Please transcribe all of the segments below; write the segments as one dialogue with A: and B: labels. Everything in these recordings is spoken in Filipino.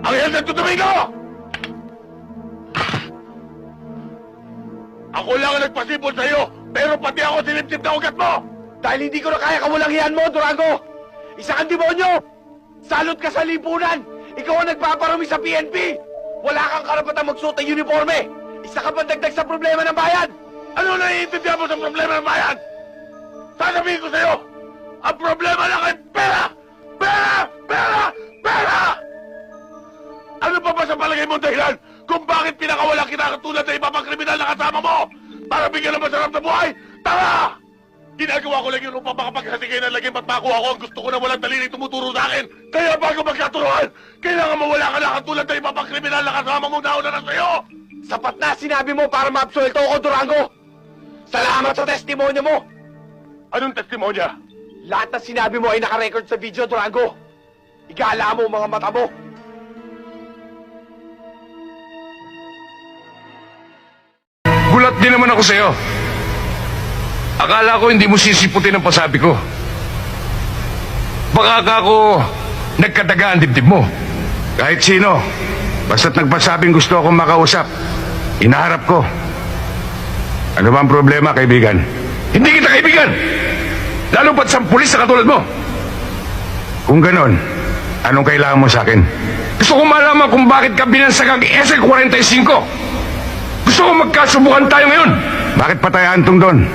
A: Angel Santo Domingo! Ako lang ang nagpasipol sa'yo, pero pati ako sinipsip na ugat mo!
B: Dahil hindi ko na kaya kawalangian mo, Durango! Isa kang demonyo! Salot ka sa lipunan! Ikaw ang nagpaparami sa PNP! Wala kang karapatang magsuot ng uniforme! Isa ka pandagdag sa problema ng bayan!
A: Ano naiintindihan mo sa problema ng bayan? Sasabihin ko sa'yo, ang problema lang ay pera! Pera! Pera! Pera! Ano pa ba sa palagay mong dahilan kung bakit pinakawalan kita katulad na iba pang kriminal na kasama mo? Para bigyan ng masarap na buhay? Tara! Ginagawa ko lang yun upang makapaghati ng laging makuha ko ang gusto ko na walang daliri tumuturo sa akin. Kaya bago magkaturuan, kailangan mawala ka na katulad na iba pang kriminal na kasama mong nauna na sa'yo!
B: Sapat na sinabi mo para maabsuelto ako, Durango! Salamat sa testimonya mo!
A: Anong testimonya?
B: Lahat na sinabi mo ay nakarecord sa video, Durango! Igala mo ang mga mata mo!
C: Gulat din naman ako sa'yo. Akala ko hindi mo sisiputin ang pasabi ko. Baka ka ako nagkadaga ang dibdib mo. Kahit sino, basta't nagpasabing gusto akong makausap, inaharap ko. Ano ba ang problema, kaibigan? Hindi kita kaibigan! Lalo pa't sa pulis na katulad mo. Kung ganon, anong kailangan mo sa akin? Gusto ko malaman kung bakit ka binansag ang SL-45. Gusto ko magkasubukan tayo ngayon. Bakit patayaan tong doon?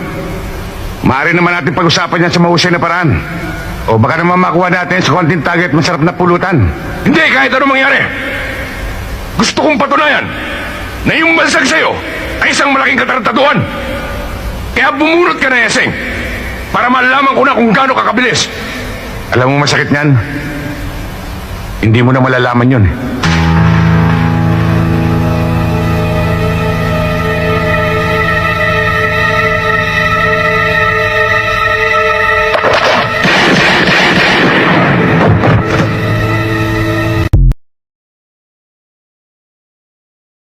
C: Maaari naman natin pag-usapan yan sa mahusay na paraan. O baka naman makuha natin sa konting target masarap na pulutan. Hindi, kahit ano mangyari. Gusto kong patunayan na yung balsag sa'yo ay isang malaking katarantaduhan. Kaya bumunot ka na, Yeseng, para malaman ko na kung gaano kakabilis. Alam mo masakit niyan? Hindi mo na malalaman yun.